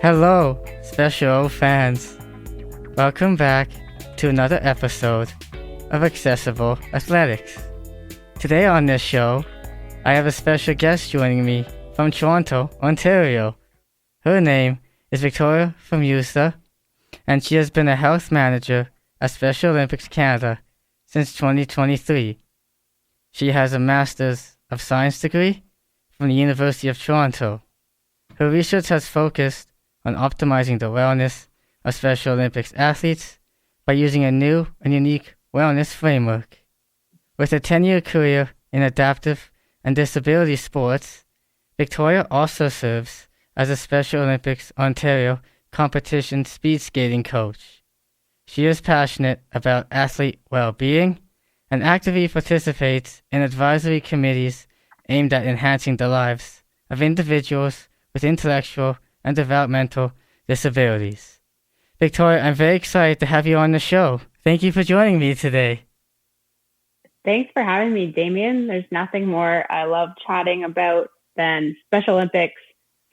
Hello, special fans. Welcome back to another episode of Accessible Athletics. Today on this show, I have a special guest joining me from Toronto, Ontario. Her name is Victoria Formusa, and she has been a health manager at Special Olympics Canada since 2023. She has a Master's of Science degree from the University of Toronto. Her research has focused on optimizing the wellness of Special Olympics athletes by using a new and unique wellness framework. With a 10-year career in adaptive and disability sports, Victoria also serves as a Special Olympics Ontario competition speed skating coach. She is passionate about athlete well-being and actively participates in advisory committees aimed at enhancing the lives of individuals with intellectual and developmental disabilities. Victoria, I'm very excited to have you on the show. Thank you for joining me today. Thanks for having me, Damien. There's nothing more I love chatting about than Special Olympics,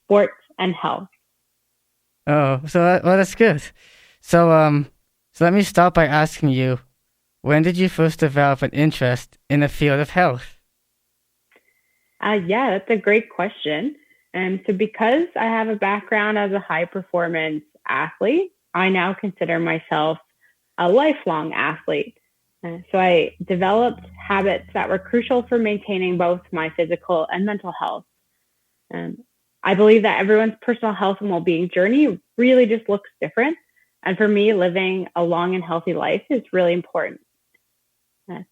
sports, and health. Oh, that's good. So let me start by asking you, when did you first develop an interest in the field of health? Yeah, that's a great question. So because I have a background as a high-performance athlete, I now consider myself a lifelong athlete. So I developed habits that were crucial for maintaining both my physical and mental health. I believe that everyone's personal health and well-being journey really just looks different. And for me, living a long and healthy life is really important.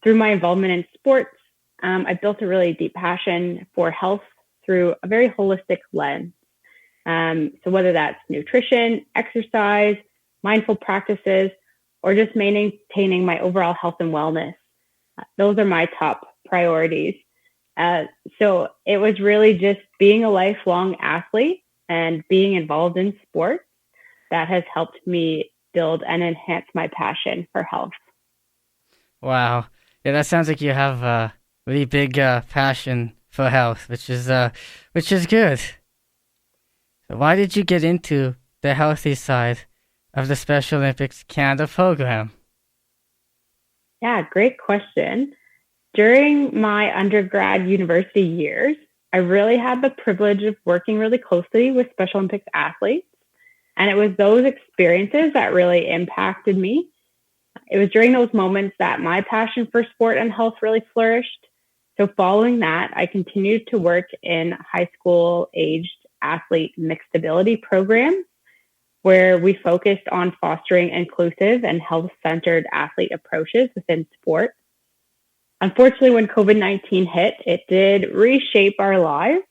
Through my involvement in sports, I built a really deep passion for health through a very holistic lens. So whether that's nutrition, exercise, mindful practices, or just maintaining my overall health and wellness, those are my top priorities. So it was really just being a lifelong athlete and being involved in sports that has helped me build and enhance my passion for health. Wow. Yeah, that sounds like you have a really big passion for health, which is good. So why did you get into the healthy side of the Special Olympics Canada program? Yeah, great question. During my undergrad university years, I really had the privilege of working really closely with Special Olympics athletes. And it was those experiences that really impacted me. It was during those moments that my passion for sport and health really flourished. So following that, I continued to work in high school aged athlete mixed ability programs, where we focused on fostering inclusive and health-centered athlete approaches within sport. Unfortunately, when COVID-19 hit, it did reshape our lives,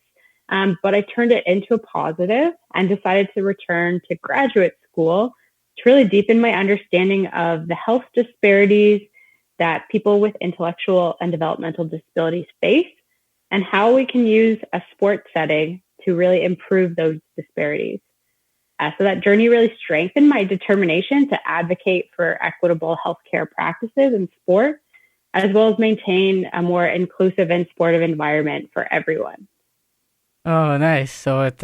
but I turned it into a positive and decided to return to graduate school to really deepen my understanding of the health disparities that people with intellectual and developmental disabilities face, and how we can use a sports setting to really improve those disparities. So that journey really strengthened my determination to advocate for equitable healthcare practices in sport, as well as maintain a more inclusive and supportive environment for everyone. Oh, nice. So it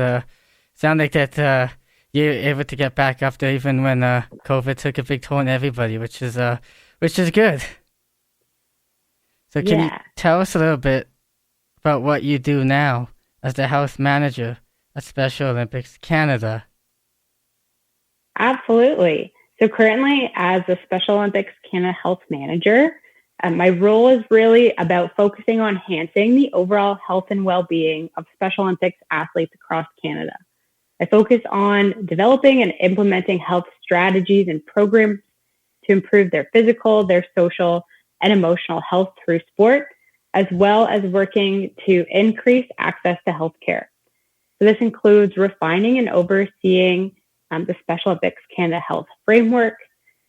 sounded like that you're able to get back up there even when COVID took a big toll on everybody, which is good. So can you tell us a little bit about what you do now as the health manager at Special Olympics Canada? Absolutely. So currently, as a Special Olympics Canada health manager, my role is really about focusing on enhancing the overall health and well-being of Special Olympics athletes across Canada. I focus on developing and implementing health strategies and programs to improve their physical, their social, and emotional health through sport, as well as working to increase access to healthcare. So this includes refining and overseeing the Special Olympics Canada Health Framework,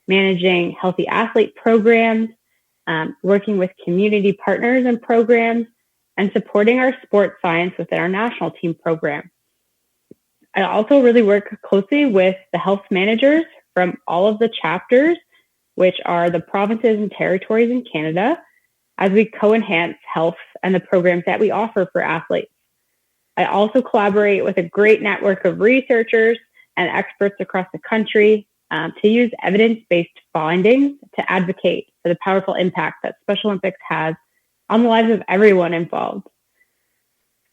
managing healthy athlete programs, working with community partners and programs, and supporting our sports science within our national team program. I also really work closely with the health managers from all of the chapters, which are the provinces and territories in Canada, as we co-enhance health and the programs that we offer for athletes. I also collaborate with a great network of researchers and experts across the country to use evidence-based findings to advocate for the powerful impact that Special Olympics has on the lives of everyone involved.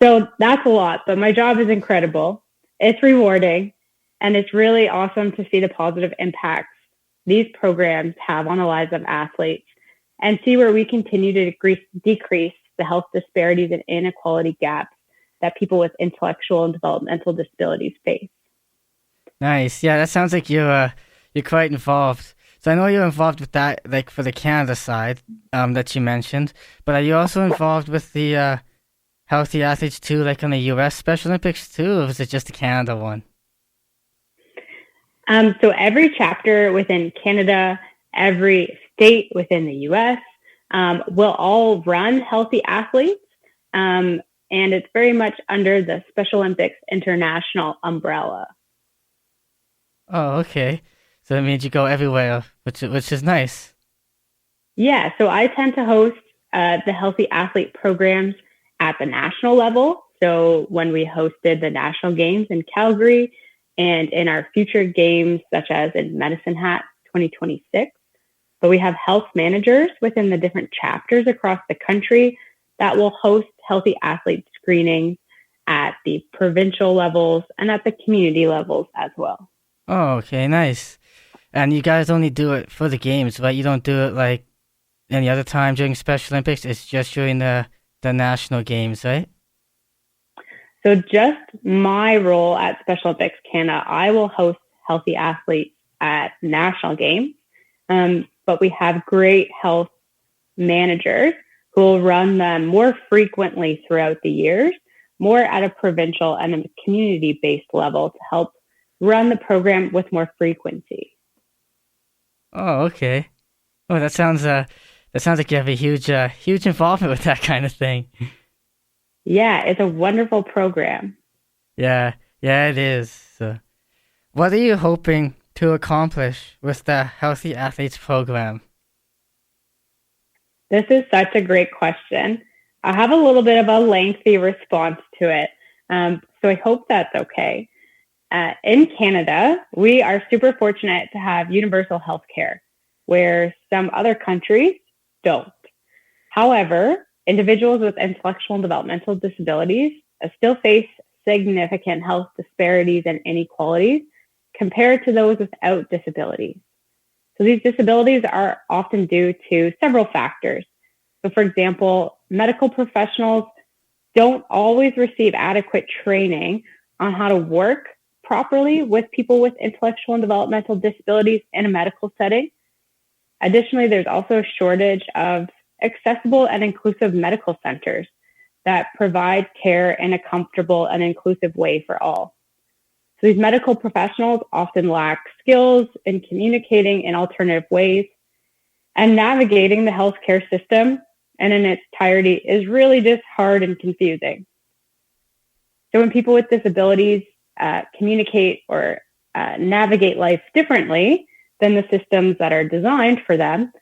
So that's a lot, but my job is incredible. It's rewarding, and it's really awesome to see the positive impacts these programs have on the lives of athletes and see where we continue to decrease the health disparities and inequality gaps that people with intellectual and developmental disabilities face. Nice. Yeah, that sounds like you're quite involved. So I know you're involved with that, like for the Canada side, that you mentioned. But are you also involved with the healthy athletes too, like on the U.S. Special Olympics too, or is it just the Canada one? So every chapter within Canada, every state within the U.S. Will all run healthy athletes, and it's very much under the Special Olympics International umbrella. Oh, okay. So that means you go everywhere, which is nice. Yeah, so I tend to host the healthy athlete programs at the national level. So when we hosted the national games in Calgary and in our future games, such as in Medicine Hat 2026, but we have health managers within the different chapters across the country that will host healthy athlete screenings at the provincial levels and at the community levels as well. Oh, okay, nice. And you guys only do it for the games, right? You don't do it like any other time during Special Olympics. It's just during the national games, right? So just my role at Special Olympics Canada, I will host healthy athletes at national games. But we have great health managers who will run them more frequently throughout the years, more at a provincial and a community-based level to help run the program with more frequency. Oh, okay. Oh, that sounds like you have a huge involvement with that kind of thing. Yeah, it's a wonderful program. Yeah, it is. So, what are you hoping to accomplish with the Healthy Athletes program? This is such a great question. I have a little bit of a lengthy response to it, so I hope that's okay. In Canada, we are super fortunate to have universal health care, where some other countries don't. However, individuals with intellectual and developmental disabilities still face significant health disparities and inequalities compared to those without disabilities. So these disabilities are often due to several factors. So for example, medical professionals don't always receive adequate training on how to work properly with people with intellectual and developmental disabilities in a medical setting. Additionally, there's also a shortage of accessible and inclusive medical centers that provide care in a comfortable and inclusive way for all. So these medical professionals often lack skills in communicating in alternative ways, and navigating the healthcare system and in its entirety is really just hard and confusing. So when people with disabilities communicate or navigate life differently than the systems that are designed for them,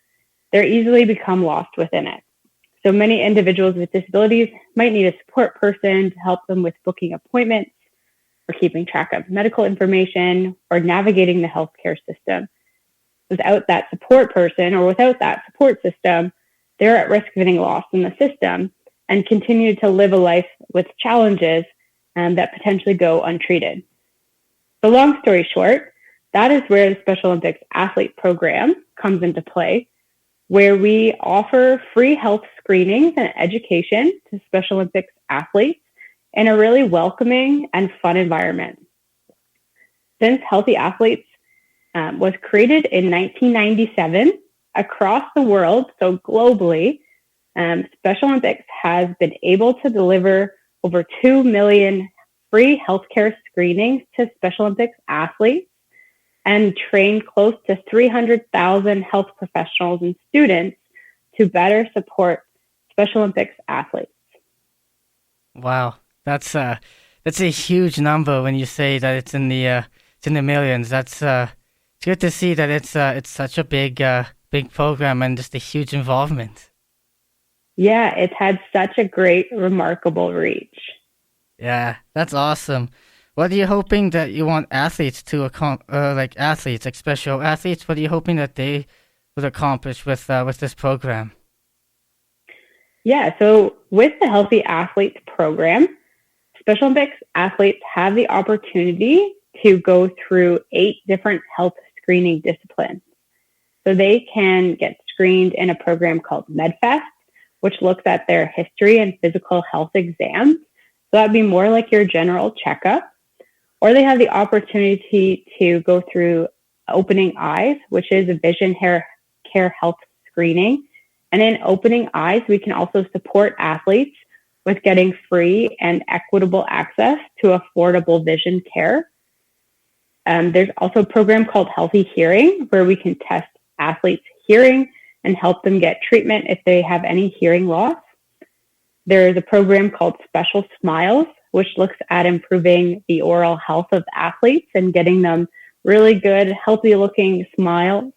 they easily become lost within it. So many individuals with disabilities might need a support person to help them with booking appointments or keeping track of medical information or navigating the healthcare system. Without that support person or without that support system, they're at risk of getting lost in the system and continue to live a life with challenges that potentially go untreated. So long story short, that is where the Special Olympics athlete program comes into play, where we offer free health screenings and education to Special Olympics athletes in a really welcoming and fun environment. Since Healthy Athletes was created in 1997 across the world, so globally, Special Olympics has been able to deliver over 2 million free healthcare screenings to Special Olympics athletes and train close to 300,000 health professionals and students to better support Special Olympics athletes. Wow, that's a huge number when you say that it's in the millions. That's it's good to see that it's such a big program and just a huge involvement. Yeah, it's had such a great, remarkable reach. Yeah, that's awesome. what are you hoping that you want athletes to like athletes, like special athletes? What are you hoping that they would accomplish with this program? Yeah, so with the Healthy Athletes program, Special Olympics athletes have the opportunity to go through 8 different health screening disciplines. So they can get screened in a program called MedFest, which looks at their history and physical health exams. So that'd be more like your general checkup. Or they have the opportunity to go through Opening Eyes, which is a vision care health screening. And in Opening Eyes, we can also support athletes with getting free and equitable access to affordable vision care. There's also a program called Healthy Hearing, where we can test athletes' hearing and help them get treatment if they have any hearing loss. There's a program called Special Smiles, which looks at improving the oral health of athletes and getting them really good, healthy-looking smiles.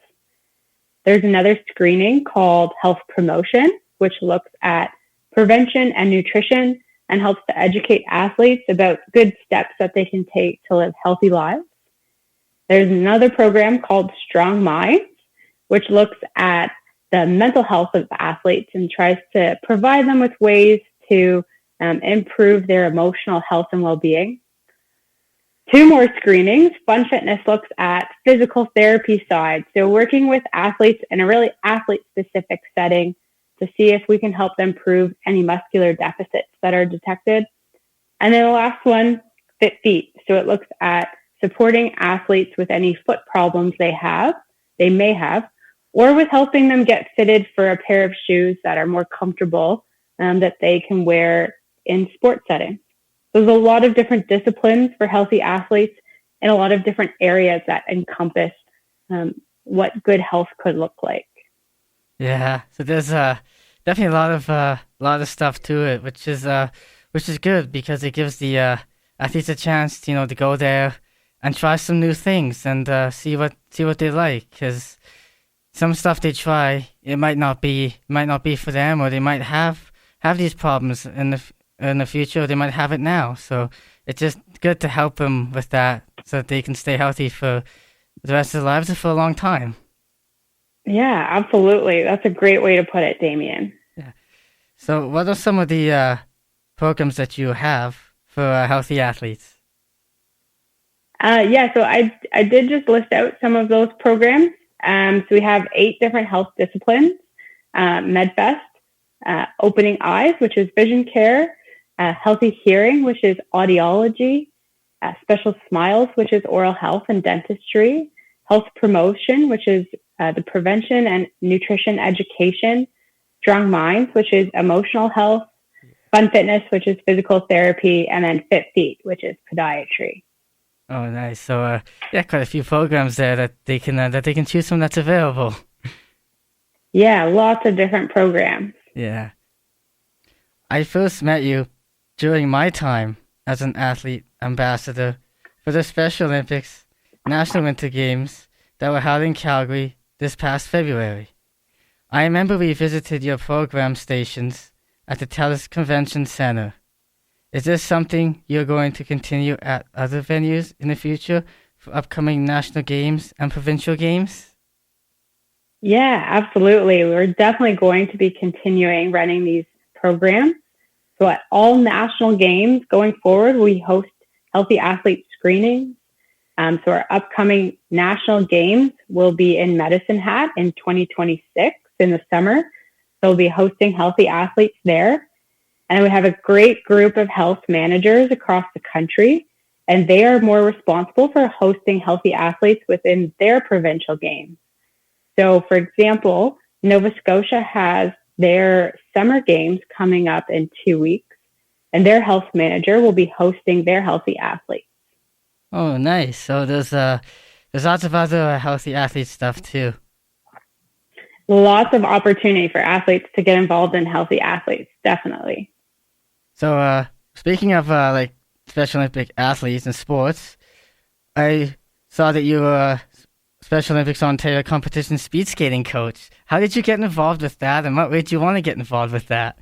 There's another screening called Health Promotion, which looks at prevention and nutrition and helps to educate athletes about good steps that they can take to live healthy lives. There's another program called Strong Minds, which looks at the mental health of athletes and tries to provide them with ways to improve their emotional health and well-being. 2 more screenings. Fun Fitness looks at physical therapy side, so working with athletes in a really athlete-specific setting to see if we can help them prove any muscular deficits that are detected. And then the last one, Fit Feet. So it looks at supporting athletes with any foot problems they may have, or with helping them get fitted for a pair of shoes that are more comfortable that they can wear in sports settings. There's a lot of different disciplines for healthy athletes and a lot of different areas that encompass what good health could look like. Yeah, so there's definitely a lot of stuff to it, which is good because it gives the athletes a chance, to go there and try some new things and see what they like. Because some stuff they try, it might not be for them, or they might have these problems in the future, or they might have it now. So it's just good to help them with that, so that they can stay healthy for the rest of their lives or for a long time. Yeah, absolutely. That's a great way to put it, Damien. Yeah. So what are some of the programs that you have for healthy athletes? So I did just list out some of those programs. So we have 8 different health disciplines: MedFest, Opening Eyes, which is vision care, Healthy Hearing, which is audiology, Special Smiles, which is oral health and dentistry, Health Promotion, which is the prevention and nutrition education, Strong Minds, which is emotional health, Fun Fitness, which is physical therapy, and then Fit Feet, which is podiatry. Oh, nice. So, quite a few programs there that they can choose from that's available. Yeah, lots of different programs. Yeah. I first met you during my time as an athlete ambassador for the Special Olympics National Winter Games that were held in Calgary this past February. I remember we visited your program stations at the TELUS Convention Center. Is this something you're going to continue at other venues in the future for upcoming national games and provincial games? Yeah, absolutely. We're definitely going to be continuing running these programs. So at all national games going forward, we host healthy athlete screenings. So our upcoming national games will be in Medicine Hat in 2026 in the summer. So we'll be hosting healthy athletes there. And we have a great group of health managers across the country, and they are more responsible for hosting healthy athletes within their provincial games. So, for example, Nova Scotia has their summer games coming up in 2 weeks, and their health manager will be hosting their healthy athletes. Oh, nice. So there's lots of other healthy athlete stuff too. Lots of opportunity for athletes to get involved in healthy athletes, definitely. So, speaking of like Special Olympic athletes and sports, I saw that you were Special Olympics Ontario competition speed skating coach. How did you get involved with that, and what made you want to get involved with that?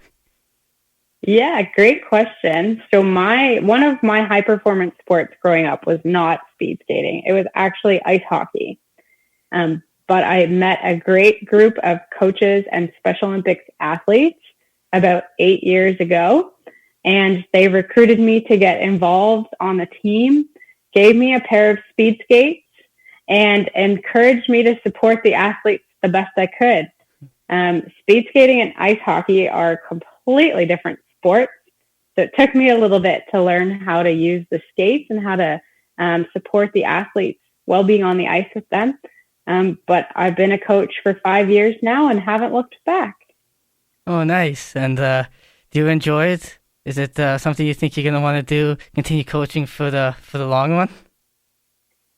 Yeah, great question. So one of my high performance sports growing up was not speed skating. It was actually ice hockey. But I met a great group of coaches and Special Olympics athletes about 8 years ago, and they recruited me to get involved on the team, gave me a pair of speed skates, and encouraged me to support the athletes the best I could. Speed skating and ice hockey are completely different sports. So it took me a little bit to learn how to use the skates and how to support the athletes while being on the ice with them. But I've been a coach for 5 years now and haven't looked back. Oh, nice. And do you enjoy it? Is it something you think you're gonna want to do? Continue coaching for the long run?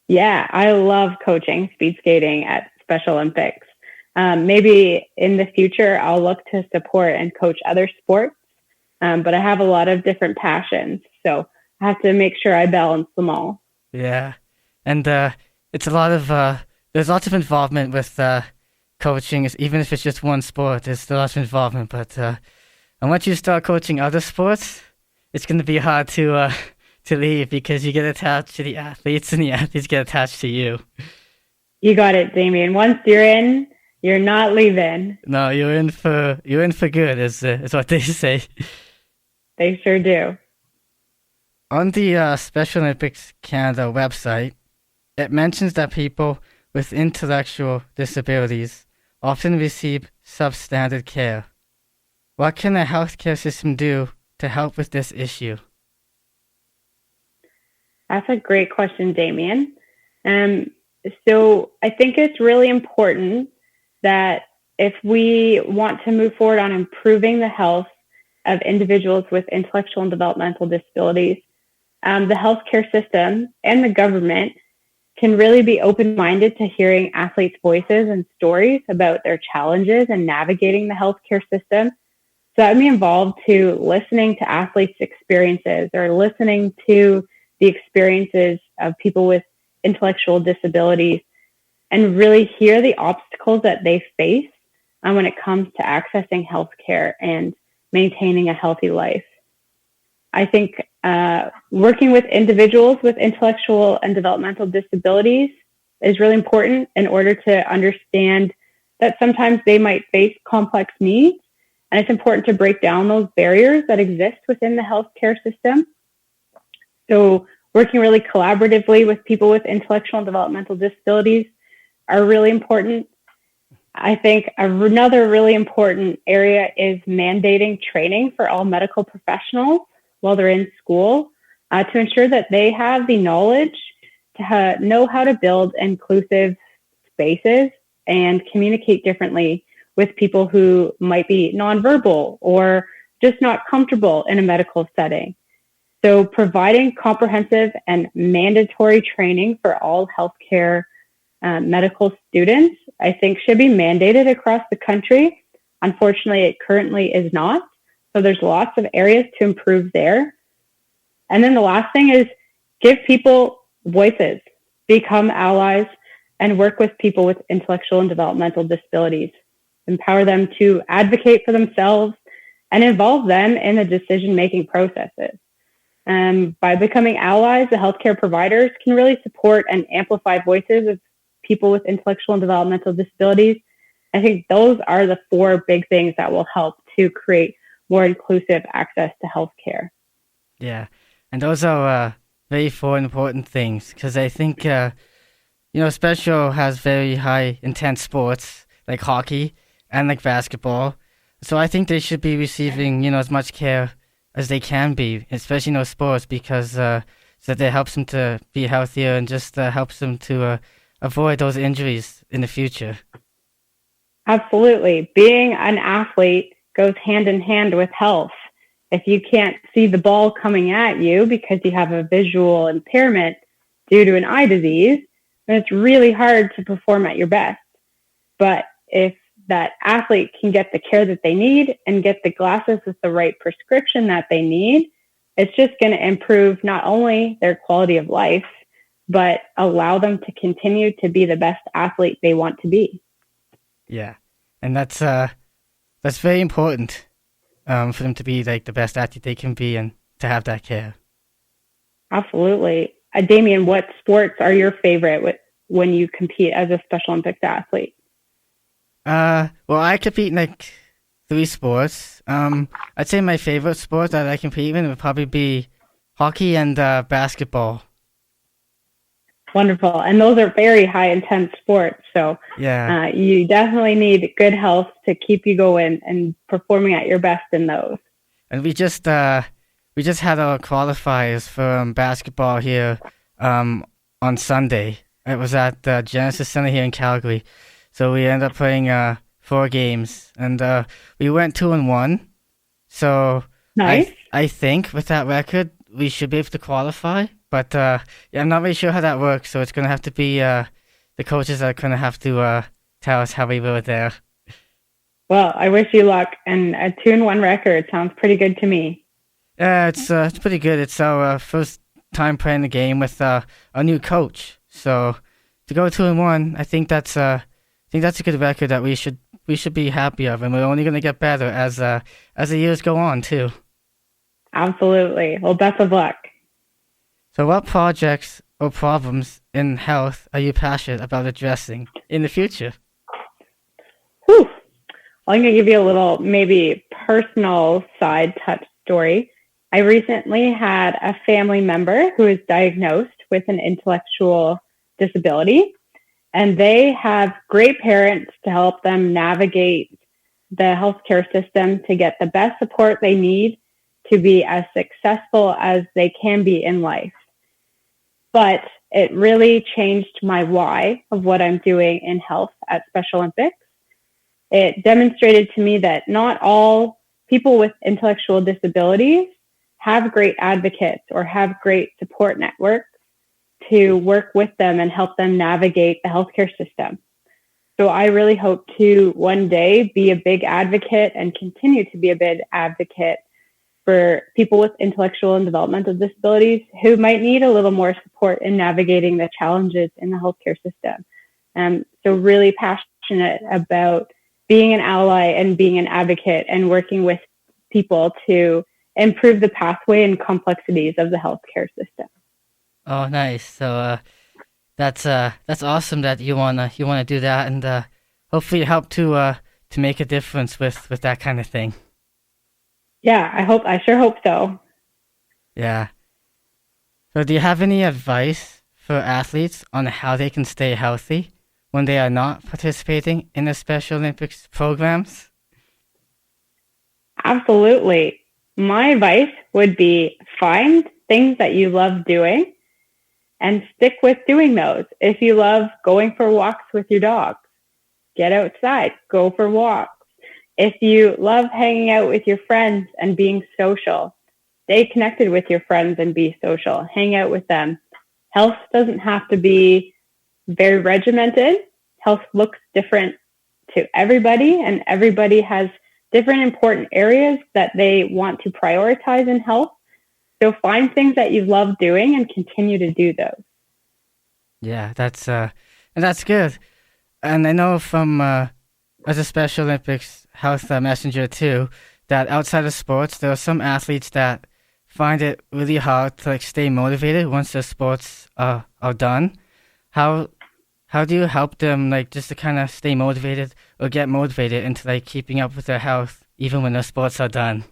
Yeah, I love coaching speed skating at Special Olympics. Maybe in the future, I'll look to support and coach other sports. But I have a lot of different passions, so I have to make sure I balance them all. Yeah, and it's a lot of there's lots of involvement with coaching. Even if it's just one sport, there's still lots of involvement. But and once you start coaching other sports, it's going to be hard to leave because you get attached to the athletes, and the athletes get attached to you. You got it, Damien. Once you're in, you're not leaving. No, you're in for good, is what they say. They sure do. On the Special Olympics Canada website, it mentions that people with intellectual disabilities often receive substandard care. What can the healthcare system do to help with this issue? That's a great question, Damien. So I think it's really important that if we want to move forward on improving the health of individuals with intellectual and developmental disabilities, the healthcare system and the government can really be open-minded to hearing athletes' voices and stories about their challenges and navigating the healthcare system. So that would be involved to listening to athletes' experiences or listening to the experiences of people with intellectual disabilities and really hear the obstacles that they face when it comes to accessing healthcare and maintaining a healthy life. I think working with individuals with intellectual and developmental disabilities is really important in order to understand that sometimes they might face complex needs. And it's important to break down those barriers that exist within the healthcare system. So working really collaboratively with people with intellectual and developmental disabilities are really important. I think another really important area is mandating training for all medical professionals while they're in school to ensure that they have the knowledge to know how to build inclusive spaces and communicate differently with people who might be nonverbal or just not comfortable in a medical setting. So providing comprehensive and mandatory training for all healthcare medical students, I think should be mandated across the country. Unfortunately, it currently is not. So there's lots of areas to improve there. And then the last thing is give people voices, become allies, and work with people with intellectual and developmental disabilities. Empower them to advocate for themselves and involve them in the decision-making processes. By becoming allies, the healthcare providers can really support and amplify voices of people with intellectual and developmental disabilities. I think those are the four big things that will help to create more inclusive access to healthcare. Yeah, and those are very four important things because I think, Special has very high intense sports like hockey and like basketball. So I think they should be receiving, as much care as they can be, especially in those sports because so that it helps them to be healthier and just helps them to avoid those injuries in the future. Absolutely. Being an athlete goes hand in hand with health. If you can't see the ball coming at you because you have a visual impairment due to an eye disease, then it's really hard to perform at your best. But if that athlete can get the care that they need and get the glasses with the right prescription that they need, it's just going to improve not only their quality of life, but allow them to continue to be the best athlete they want to be. Yeah, and that's very important. for them to be like the best athlete they can be and to have that care. Absolutely. Damien, what sports are your favorite when you compete as a Special Olympics athlete? Well, I compete in like 3 sports. I'd say my favorite sport that I compete in would probably be hockey and basketball. Wonderful. And those are very high intense sports. So Yeah, you definitely need good health to keep you going and performing at your best in those. and we just had our qualifiers for basketball here on Sunday. It was at the Genesis Center here in Calgary. So we ended up playing 4 games, and we went 2-1. So Nice. I think with that record we should be able to qualify. But yeah, I'm not really sure how that works. So it's gonna have to be the coaches are gonna have to tell us how we were there. Well, I wish you luck. And a 2-1 record sounds pretty good to me. Yeah, it's pretty good. It's our first time playing the game with a new coach. So to go 2-1, I think that's a good record that we should be happy of, and we're only gonna get better as the years go on too. Absolutely. Well, best of luck. So what projects or problems in health are you passionate about addressing in the future? Whew. I'm going to give you a little maybe personal side touch story. I recently had a family member who is diagnosed with an intellectual disability, and they have great parents to help them navigate the healthcare system to get the best support they need to be as successful as they can be in life. But it really changed my why of what I'm doing in health at Special Olympics. It demonstrated to me that not all people with intellectual disabilities have great advocates or have great support networks to work with them and help them navigate the healthcare system. So I really hope to one day be a big advocate and continue to be a big advocate for people with intellectual and developmental disabilities who might need a little more support in navigating the challenges in the healthcare system. So really passionate about being an ally and being an advocate and working with people to improve the pathway and complexities of the healthcare system. Oh, nice. So that's awesome that you wanna do that, and hopefully help to make a difference with that kind of thing. Yeah, I sure hope so. Yeah. So do you have any advice for athletes on how they can stay healthy when they are not participating in the Special Olympics programs? Absolutely. My advice would be find things that you love doing and stick with doing those. If you love going for walks with your dog, get outside, go for walks. If you love hanging out with your friends and being social, stay connected with your friends and be social. Hang out with them. Health doesn't have to be very regimented. Health looks different to everybody, and everybody has different important areas that they want to prioritize in health. So find things that you love doing and continue to do those. Yeah, that's good. And I know from as a Special Olympics health messenger too, that outside of sports, there are some athletes that find it really hard to like stay motivated once their sports are done. How do you help them like just to kind of stay motivated or get motivated into like keeping up with their health even when their sports are done?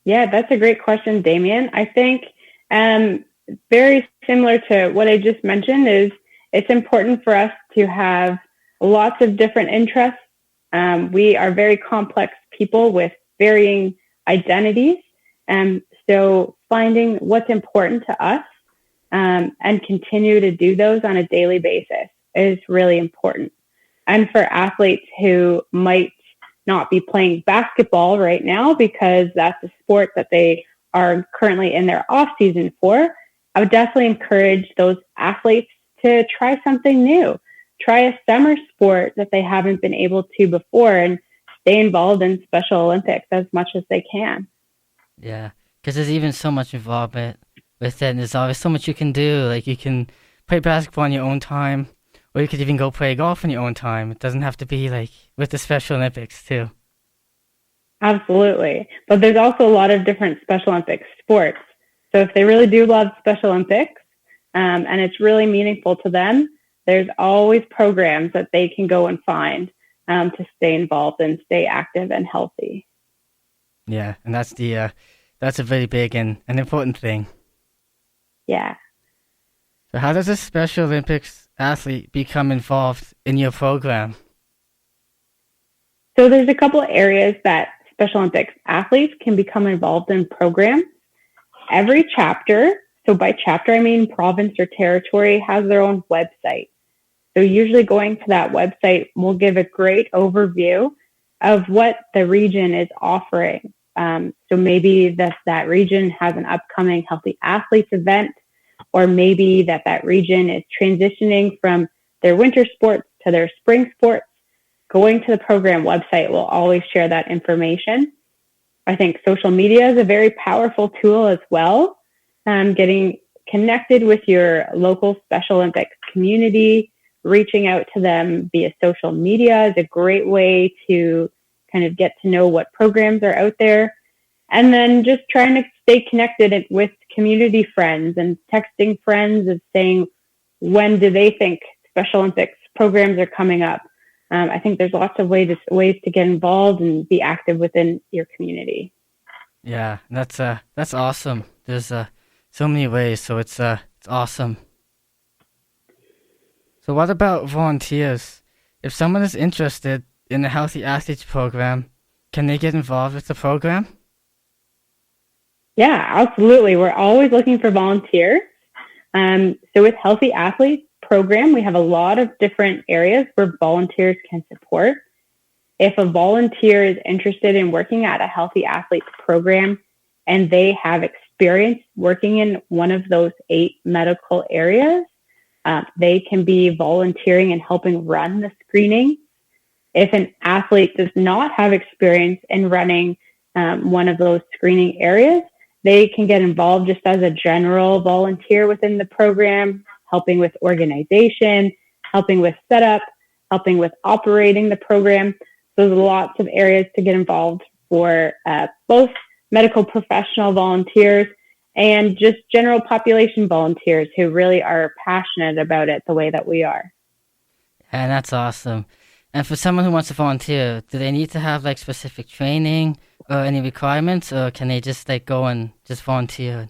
Yeah, that's a great question, Damien. I think very similar to what I just mentioned is it's important for us to have lots of different interests. We are very complex people with varying identities. So finding what's important to us and continue to do those on a daily basis is really important. And for athletes who might not be playing basketball right now because that's a sport that they are currently in their off season for, I would definitely encourage those athletes to try something new. Try a summer sport that they haven't been able to before and stay involved in Special Olympics as much as they can. Yeah, because there's even so much involvement with it, and there's always so much you can do. Like you can play basketball on your own time, or you could even go play golf on your own time. It doesn't have to be like with the Special Olympics too. Absolutely. But there's also a lot of different Special Olympics sports. So if they really do love Special Olympics and it's really meaningful to them, there's always programs that they can go and find to stay involved and stay active and healthy. Yeah, and that's a very big and an important thing. Yeah. So how does a Special Olympics athlete become involved in your program? So there's a couple of areas that Special Olympics athletes can become involved in programs. Every chapter, so by chapter I mean province or territory, has their own website. So usually going to that website will give a great overview of what the region is offering. So maybe that region has an upcoming Healthy Athletes event, or maybe that region is transitioning from their winter sports to their spring sports. Going to the program website will always share that information. I think social media is a very powerful tool as well. Getting connected with your local Special Olympics community, reaching out to them via social media is a great way to kind of get to know what programs are out there. And then just trying to stay connected with community friends and texting friends and saying, when do they think Special Olympics programs are coming up? I think there's lots of ways to get involved and be active within your community. Yeah, that's awesome. There's so many ways, so it's awesome. So what about volunteers? If someone is interested in the Healthy Athletes program, can they get involved with the program? Yeah, absolutely. We're always looking for volunteers. So with Healthy Athletes program, we have a lot of different areas where volunteers can support. If a volunteer is interested in working at a Healthy Athletes program and they have experience working in one of those 8 medical areas, they can be volunteering and helping run the screening. If an athlete does not have experience in running one of those screening areas, they can get involved just as a general volunteer within the program, helping with organization, helping with setup, helping with operating the program. So there's lots of areas to get involved for both medical professional volunteers and just general population volunteers who really are passionate about it the way that we are. And that's awesome. And for someone who wants to volunteer, do they need to have like specific training or any requirements, or can they just like go and just volunteer?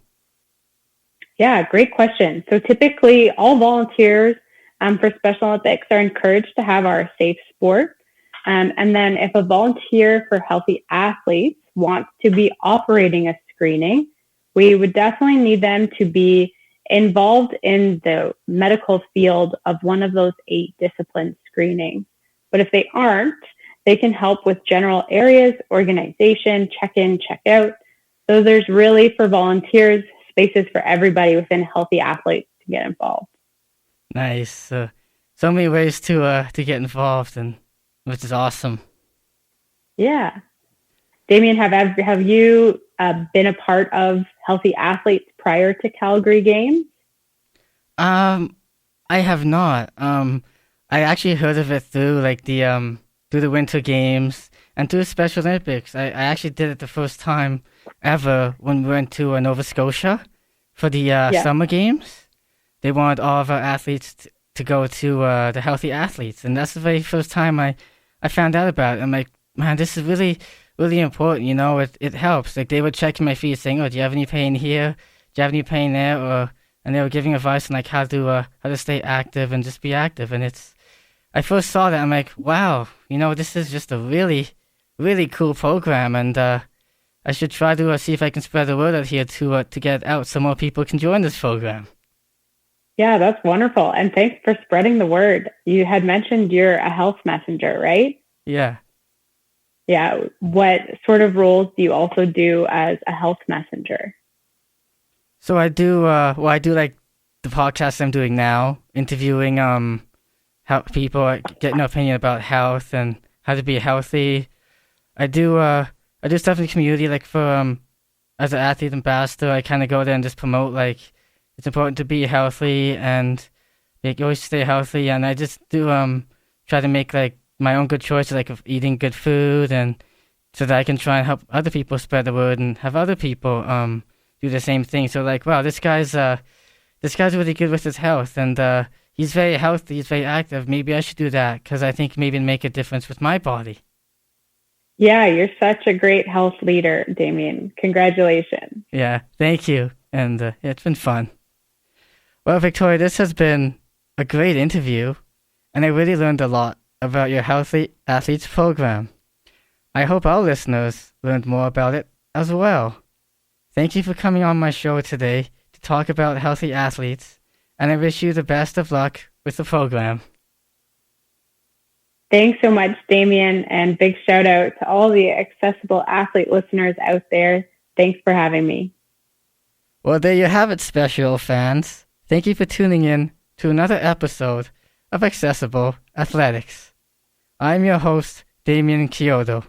Yeah, great question. So typically all volunteers for Special Olympics are encouraged to have our safe sport. And then if a volunteer for Healthy Athletes wants to be operating a screening, we would definitely need them to be involved in the medical field of one of those 8 discipline screenings. But if they aren't, they can help with general areas, organization, check in, check out. So there's really, for volunteers, spaces for everybody within Healthy Athletes to get involved. Nice. So many ways to get involved, and which is awesome. Yeah. Damien, have you been a part of Healthy Athletes prior to Calgary Games? I have not. I actually heard of it through like through the Winter Games and through the Special Olympics. I actually did it the first time ever when we went to Nova Scotia for the Summer Games. They wanted all of our athletes to go to the Healthy Athletes, and that's the very first time I found out about it. I'm like, man, this is really, really important. You know, it helps. Like they were checking my feet, saying, "Oh, do you have any pain here? Do you have any pain there?" And they were giving advice on like how to stay active and just be active. And I first saw that, I'm like, wow, you know, this is just a really, really cool program, and I should try to see if I can spread the word out here to get it out so more people can join this program. Yeah, that's wonderful. And thanks for spreading the word. You had mentioned you're a health messenger, right? Yeah. Yeah. What sort of roles do you also do as a health messenger? So I do like the podcast I'm doing now, interviewing how people are getting an opinion about health and how to be healthy. I do stuff in the community, like for as an athlete ambassador. I kind of go there and just promote like it's important to be healthy and like always stay healthy. And I just do try to make like my own good choices, like of eating good food and so that I can try and help other people spread the word and have other people do the same thing. So like, wow, this guy's really good with his health, and he's very healthy, he's very active. Maybe I should do that because I think maybe it'll make a difference with my body. Yeah, you're such a great health leader, Damien. Congratulations. Yeah, thank you. And it's been fun. Well, Victoria, this has been a great interview, and I really learned a lot about your Healthy Athletes program. I hope our listeners learned more about it as well. Thank you for coming on my show today to talk about healthy athletes, and I wish you the best of luck with the program. Thanks so much, Damien, and big shout out to all the Accessible Athlete listeners out there. Thanks for having me. Well, there you have it, special fans. Thank you for tuning in to another episode of Accessible Athletics. I'm your host, Damien Chiodo,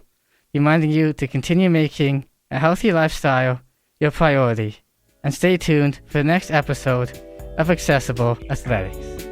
reminding you to continue making a healthy lifestyle your priority, and stay tuned for the next episode of Accessible Athletics.